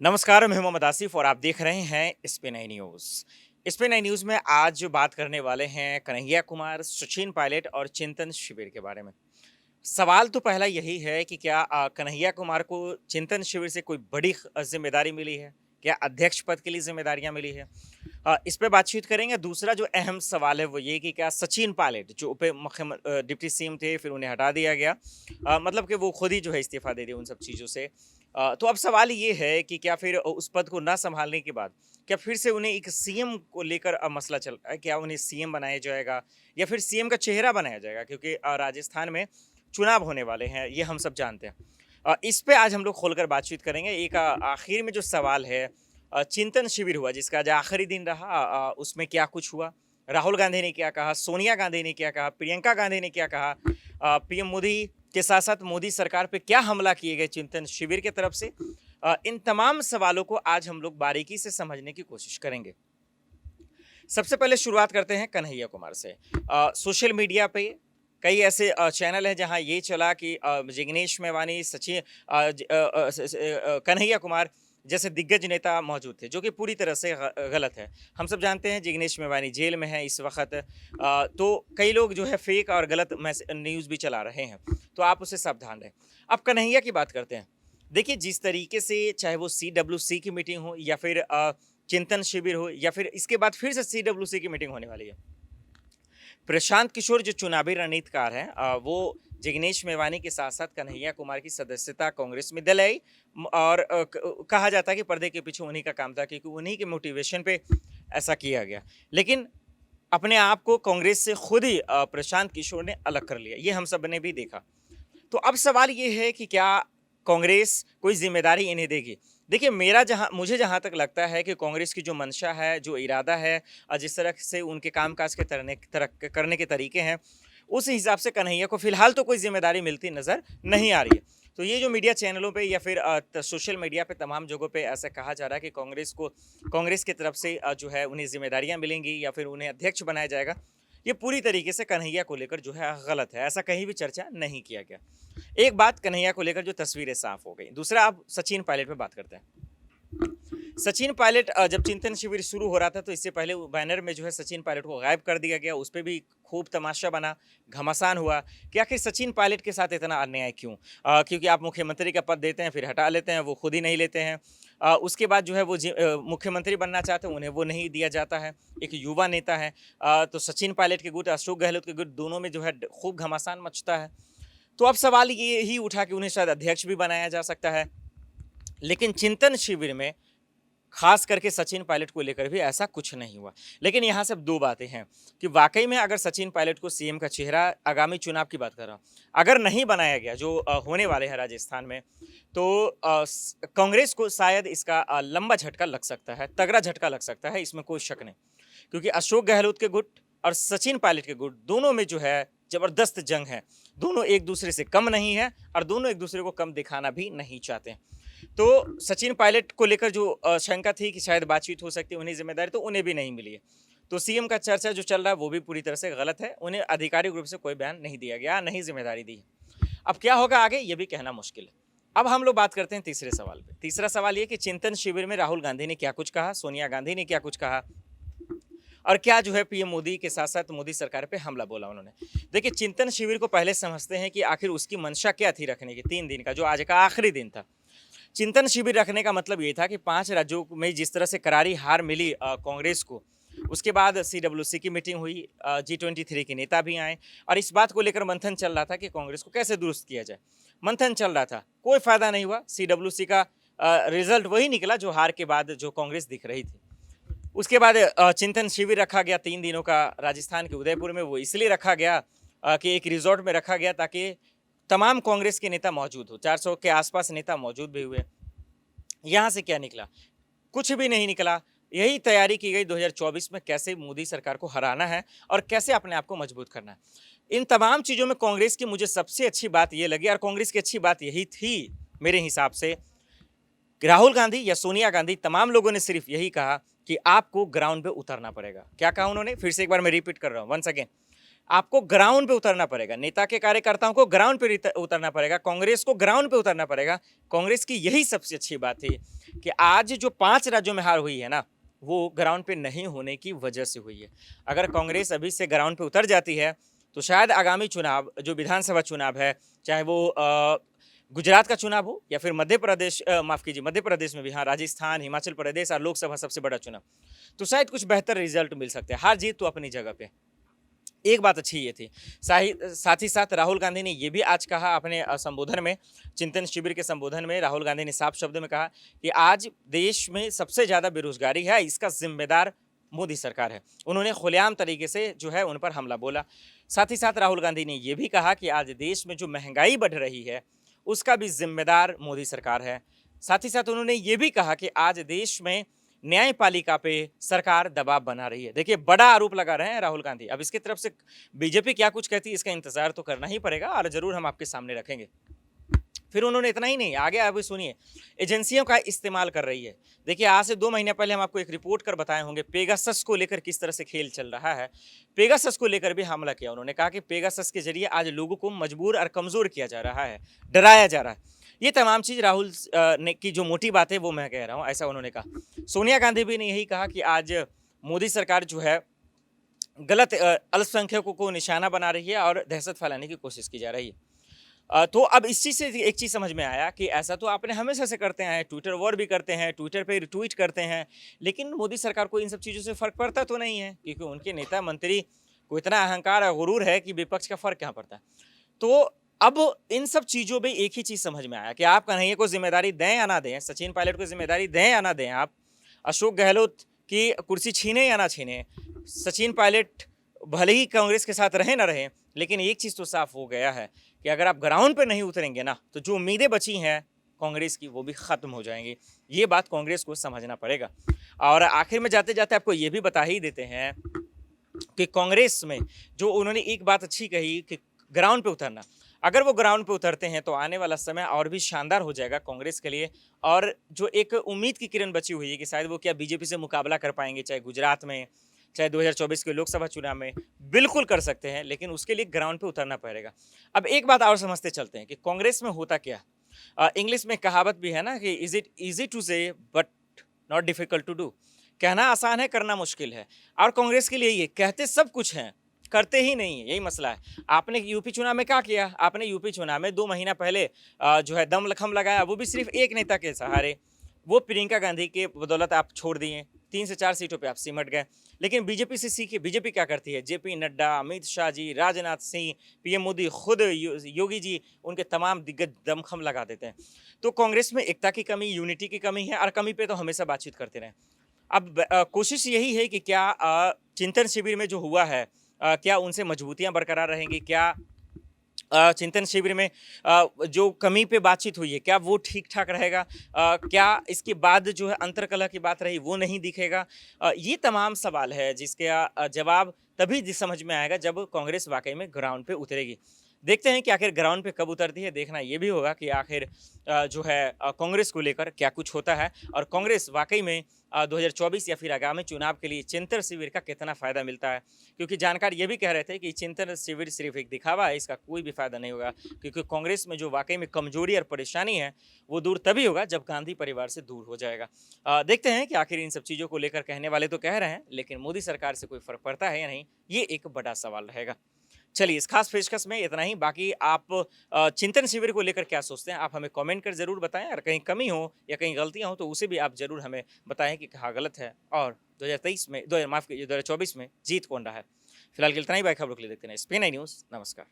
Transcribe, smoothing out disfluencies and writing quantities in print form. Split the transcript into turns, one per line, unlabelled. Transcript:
नमस्कार, मैं मोहम्मद आसिफ और आप देख रहे हैं एसपी 9 न्यूज़। एसपी 9 न्यूज़ में आज जो बात करने वाले हैं कन्हैया कुमार, सचिन पायलट और चिंतन शिविर के बारे में। सवाल तो पहला यही है कि क्या कन्हैया कुमार को चिंतन शिविर से कोई बड़ी ज़िम्मेदारी मिली है? क्या अध्यक्ष पद के लिए ज़िम्मेदारियाँ मिली है? इस पे बातचीत करेंगे। दूसरा जो अहम सवाल है वो ये कि क्या सचिन पायलट जो डिप्टी सीएम थे फिर उन्हें हटा दिया गया। मतलब कि वो खुद ही जो है इस्तीफ़ा दे दिए उन सब चीज़ों से। तो अब सवाल ये है कि क्या फिर उस पद को ना सँभालने के बाद क्या फिर से उन्हें एक सीएम को लेकर मसला चल रहा है? क्या उन्हें सीएम बनाया जाएगा या फिर सीएम का चेहरा बनाया जाएगा? क्योंकि राजस्थान में चुनाव होने वाले हैं, ये हम सब जानते हैं। इस पे आज हम लोग खोलकर बातचीत करेंगे। एक आखिर में जो सवाल है चिंतन शिविर हुआ जिसका आज आखिरी दिन रहा, उसमें क्या कुछ हुआ? राहुल गांधी ने क्या कहा? सोनिया गांधी ने क्या कहा? प्रियंका गांधी ने क्या कहा? पीएम मोदी के साथ-साथ मोदी सरकार पे क्या हमला किए गए चिंतन शिविर की तरफ से? इन तमाम सवालों को आज हम लोग बारीकी से समझने की कोशिश करेंगे। सबसे पहले शुरुआत करते हैं कन्हैया कुमार से। सोशल मीडिया पे कई ऐसे चैनल हैं जहां ये चला कि जिग्नेश मेवानी, कन्हैया कुमार जैसे दिग्गज नेता मौजूद थे, जो कि पूरी तरह से गलत है। हम सब जानते हैं जिग्नेश मेवानी जेल में है इस वक्त। तो कई लोग जो है फेक और गलत न्यूज़ भी चला रहे हैं, तो आप उससे सावधान रहें। अब कन्हैया की बात करते हैं। देखिए, जिस तरीके से चाहे वो सीडब्ल्यूसी की मीटिंग हो या फिर चिंतन शिविर हो या फिर इसके बाद फिर से सीडब्ल्यूसी की मीटिंग होने वाली है। प्रशांत किशोर जो चुनावी रणनीतिकार हैं, वो जिग्नेश मेवानी के साथ-साथ कन्हैया कुमार की सदस्यता कांग्रेस में दिलाई और कहा जाता है कि पर्दे के पीछे उन्हीं का काम था क्योंकि उन्हीं के मोटिवेशन पे ऐसा किया गया। लेकिन अपने आप को कांग्रेस से खुद ही प्रशांत किशोर ने अलग कर लिया, ये हम सब ने भी देखा। तो अब सवाल ये है कि क्या कांग्रेस कोई ज़िम्मेदारी इन्हें देगी? देखिए, मुझे जहाँ तक लगता है कि कांग्रेस की जो मंशा है, जो इरादा है जिस तरह से उनके कामकाज के करने के तरीके हैं, उस हिसाब से कन्हैया को फ़िलहाल तो कोई ज़िम्मेदारी मिलती नज़र नहीं आ रही है। तो ये जो मीडिया चैनलों पे या फिर सोशल मीडिया पे तमाम जगहों पे ऐसा कहा जा रहा है कि कांग्रेस की तरफ से जो है उन्हें ज़िम्मेदारियाँ मिलेंगी या फिर उन्हें अध्यक्ष बनाया जाएगा। ये पूरी तरीके से कन्हैया को लेकर जो है गलत है, ऐसा कहीं भी चर्चा नहीं किया गया। एक बात कन्हैया को लेकर जो तस्वीरें साफ हो गई। दूसरा अब सचिन पायलट पे बात करते हैं। सचिन पायलट जब चिंतन शिविर शुरू हो रहा था तो इससे पहले वो बैनर में जो है सचिन पायलट को गायब कर दिया गया, उस पे भी खूब तमाशा बना, घमासान हुआ कि आखिर सचिन पायलट के साथ इतना अन्याय क्यों? क्योंकि आप मुख्यमंत्री का पद देते हैं फिर हटा लेते हैं, वो खुद ही नहीं लेते हैं। उसके बाद जो है वो मुख्यमंत्री बनना चाहते हैं, उन्हें वो नहीं दिया जाता है। एक युवा नेता है। तो सचिन पायलट के गुट, अशोक गहलोत के गुट दोनों में जो है खूब घमासान मचता है। तो अब सवाल ये ही उठा कि उन्हें शायद अध्यक्ष भी बनाया जा सकता है। लेकिन चिंतन शिविर में खास करके सचिन पायलट को लेकर भी ऐसा कुछ नहीं हुआ। लेकिन यहाँ सिर्फ 2 बातें हैं कि वाक़ई में अगर सचिन पायलट को सीएम का चेहरा आगामी चुनाव की बात कर रहा हूँ, अगर नहीं बनाया गया जो होने वाले हैं राजस्थान में, तो कांग्रेस को शायद इसका लंबा झटका लग सकता है, तगड़ा झटका लग सकता है, इसमें कोई शक नहीं। क्योंकि अशोक गहलोत के गुट और सचिन पायलट के गुट दोनों में जो है ज़बरदस्त जंग है। दोनों एक-दूसरे से कम नहीं है और दोनों एक-दूसरे को कम दिखाना भी नहीं चाहते हैं। तो सचिन पायलट को लेकर जो शंका थी कि शायद बातचीत हो सकती है, उन्हें ज़िम्मेदारी तो उन्हें भी नहीं मिली है। तो सीएम का चर्चा जो चल रहा है वो भी पूरी तरह से गलत है। उन्हें आधिकारिक रूप से कोई बयान नहीं दिया गया, नहीं ज़िम्मेदारी दी है। अब क्या होगा आगे ये भी कहना मुश्किल है। अब हम लोग बात करते हैं तीसरे सवाल पे। तीसरा सवाल ये कि चिंतन शिविर में राहुल गांधी ने क्या कुछ कहा, सोनिया गांधी ने क्या कुछ कहा और क्या जो है पीएम मोदी के साथ-साथ मोदी सरकार पे हमला बोला उन्होंने। देखिए, चिंतन शिविर को पहले समझते हैं कि आखिर उसकी मंशा क्या थी रखने की 3 दिन का, जो आज का आखिरी दिन था। चिंतन शिविर रखने का मतलब ये था कि 5 राज्यों में जिस तरह से करारी हार मिली कांग्रेस को, उसके बाद सीडब्ल्यूसी की मीटिंग हुई, G23 के नेता भी आए और इस बात को लेकर मंथन चल रहा था कि कांग्रेस को कैसे दुरुस्त किया जाए। मंथन चल रहा था, कोई फ़ायदा नहीं हुआ। सीडब्ल्यूसी का रिज़ल्ट वही निकला जो हार के बाद जो कांग्रेस दिख रही थी। उसके बाद चिंतन शिविर रखा गया 3 दिनों का राजस्थान के उदयपुर में। वो इसलिए रखा गया कि एक रिज़ॉर्ट में रखा गया ताकि तमाम कांग्रेस के नेता मौजूद हो, 400 के आसपास नेता मौजूद भी हुए। यहाँ से क्या निकला? कुछ भी नहीं निकला। यही तैयारी की गई 2024 में कैसे मोदी सरकार को हराना है और कैसे अपने आप को मजबूत करना है। इन तमाम चीज़ों में कांग्रेस की मुझे सबसे अच्छी बात ये लगी और कांग्रेस की अच्छी बात यही थी मेरे हिसाब से कि राहुल गांधी या सोनिया गांधी तमाम लोगों ने सिर्फ यही कहा कि आपको ग्राउंड पे उतरना पड़ेगा। क्या कहा उन्होंने? फिर से एक बार मैं रिपीट कर रहा हूँ वंस अगेन। आपको ग्राउंड पे उतरना पड़ेगा, नेता के कार्यकर्ताओं को ग्राउंड पे उतरना पड़ेगा, कांग्रेस को ग्राउंड पे उतरना पड़ेगा। कांग्रेस की यही सबसे अच्छी बात थी कि आज जो 5 राज्यों में हार हुई है ना, वो ग्राउंड पे नहीं होने की वजह से हुई है। अगर कांग्रेस अभी से ग्राउंड पे उतर जाती है, तो शायद आगामी चुनाव, जो विधानसभा चुनाव है, चाहे वो गुजरात का चुनाव हो या फिर मध्य प्रदेश, माफ़ कीजिए, मध्य प्रदेश में भी, हाँ, राजस्थान, हिमाचल प्रदेश और लोकसभा सबसे बड़ा चुनाव, तो शायद कुछ बेहतर रिजल्ट मिल सकते हैं। हार-जीत तो अपनी जगह पे। एक बात अच्छी ये थी, साथ ही साथ राहुल गांधी ने ये भी आज कहा अपने संबोधन में, चिंतन शिविर के संबोधन में राहुल गांधी ने साफ शब्दों में कहा कि आज देश में सबसे ज़्यादा बेरोजगारी है, इसका जिम्मेदार मोदी सरकार है। उन्होंने खुलेआम तरीके से जो है उन पर हमला बोला। साथ ही साथ राहुल गांधी ने ये भी कहा कि आज देश में जो महंगाई बढ़ रही है, उसका भी जिम्मेदार मोदी सरकार है। साथ ही साथ उन्होंने ये भी कहा कि आज देश में न्यायपालिका पे सरकार दबाव बना रही है। देखिए, बड़ा आरोप लगा रहे हैं राहुल गांधी। अब इसकी तरफ से बीजेपी क्या कुछ कहती है, इसका इंतजार तो करना ही पड़ेगा और ज़रूर हम आपके सामने रखेंगे। फिर उन्होंने इतना ही नहीं, आगे अभी सुनिए, एजेंसियों का इस्तेमाल कर रही है। देखिए, आज से 2 महीने पहले हम आपको एक रिपोर्ट कर बताए होंगे पेगासस को लेकर किस तरह से खेल चल रहा है। पेगासस को लेकर भी हमला किया। उन्होंने कहा कि पेगासस के जरिए आज लोगों को मजबूर और कमज़ोर किया जा रहा है, डराया जा रहा है। ये तमाम चीज़ राहुल ने की जो मोटी बात है वो मैं कह रहा हूँ, ऐसा उन्होंने कहा। सोनिया गांधी भी ने यही कहा कि आज मोदी सरकार जो है गलत अल्पसंख्यकों को निशाना बना रही है और दहशत फैलाने की कोशिश की जा रही है। तो अब इस चीज़ से एक चीज़ समझ में आया कि ऐसा तो आपने हमेशा से करते हैं, ट्विटर वॉर भी करते हैं, ट्विटर पे रिट्वीट करते हैं, लेकिन मोदी सरकार को इन सब चीज़ों से फ़र्क पड़ता तो नहीं है, क्योंकि उनके नेता मंत्री को इतना अहंकार और गुरूर है कि विपक्ष का फ़र्क क्या पड़ता है। तो अब इन सब चीज़ों में एक ही चीज़ समझ में आया कि आप कन्हैया को ज़िम्मेदारी दें या ना दें, सचिन पायलट को ज़िम्मेदारी दें या ना दें, आप अशोक गहलोत की कुर्सी छीनें या ना छीनें, सचिन पायलट भले ही कांग्रेस के साथ रहें ना रहें, लेकिन एक चीज़ तो साफ हो गया है कि अगर आप ग्राउंड पे नहीं उतरेंगे ना, तो जो उम्मीदें बची हैं कांग्रेस की, वो भी ख़त्म हो जाएंगी। ये बात कांग्रेस को समझना पड़ेगा। और आखिर में जाते-जाते आपको ये भी बता ही देते हैं कि कांग्रेस में जो उन्होंने एक बात अच्छी कही कि ग्राउंड पे उतरना, अगर वो ग्राउंड पे उतरते हैं तो आने वाला समय और भी शानदार हो जाएगा कांग्रेस के लिए। और जो एक उम्मीद की किरण बची हुई है कि शायद वो क्या बीजेपी से मुकाबला कर पाएंगे, चाहे गुजरात में, चाहे 2024 के लोकसभा चुनाव में, बिल्कुल कर सकते हैं, लेकिन उसके लिए ग्राउंड पे उतरना पड़ेगा। अब एक बात और समझते चलते हैं कि कांग्रेस में होता क्या। इंग्लिश में कहावत भी है ना कि is it easy to say but not difficult to do. कहना आसान है, करना मुश्किल है। और कांग्रेस के लिए ये कहते सब कुछ हैं, करते ही नहीं है, यही मसला है। आपने यूपी चुनाव में क्या किया, आपने यूपी चुनाव में 2 महीना पहले जो है दम लखम लगाया, वो भी सिर्फ एक नेता के सहारे। वो प्रियंका गांधी के बदौलत आप छोड़ दिए, 3 से 4 सीटों पे आप सिमट गए। लेकिन बीजेपी से सीखिए, बीजेपी क्या करती है। जेपी नड्डा, अमित शाह जी, राजनाथ सिंह, पीएम मोदी, खुद योगी जी, उनके तमाम दिग्गज दमखम लगा देते हैं। तो कांग्रेस में एकता की कमी, यूनिटी की कमी है, और कमी पे तो हमेशा बातचीत करते रहें। अब कोशिश यही है कि क्या चिंतन शिविर में जो हुआ है, क्या उनसे मजबूतियाँ बरकरार रहेंगी? क्या चिंतन शिविर में जो कमी पे बातचीत हुई है, क्या वो ठीक-ठाक रहेगा? क्या इसके बाद जो है अंतर्कलह की बात रही, वो नहीं दिखेगा? ये तमाम सवाल है जिसके जवाब तभी समझ में आएगा जब कांग्रेस वाक़ई में ग्राउंड पे उतरेगी। देखते हैं कि आखिर ग्राउंड पे कब उतरती है, देखना ये भी होगा कि आखिर जो है कांग्रेस को लेकर क्या कुछ होता है, और कांग्रेस वाक़ई में 2024 या फिर आगामी चुनाव के लिए चिंतन शिविर का कितना फ़ायदा मिलता है। क्योंकि जानकार ये भी कह रहे थे कि चिंतन शिविर सिर्फ एक दिखावा है, इसका कोई भी फ़ायदा नहीं होगा, क्योंकि कांग्रेस में जो वाक़ई में कमज़ोरी और परेशानी है, वो दूर तभी होगा जब गांधी परिवार से दूर हो जाएगा। देखते हैं कि आखिर इन सब चीज़ों को लेकर कहने वाले तो कह रहे हैं, लेकिन मोदी सरकार से कोई फ़र्क पड़ता है या नहीं, ये एक बड़ा सवाल रहेगा। चलिए, इस खास पेशकश में इतना ही। बाकी आप चिंतन शिविर को लेकर क्या सोचते हैं, आप हमें कमेंट कर ज़रूर बताएं, और कहीं कमी हो या कहीं गलतियां हो तो उसे भी आप ज़रूर हमें बताएं कि कहाँ गलत है, और 2023 में, 2024 में जीत कौन रहा है। फिलहाल के लिए इतना ही। बाकी खबरों के लिए देखते रहें स्पेन आई न्यूज़। नमस्कार।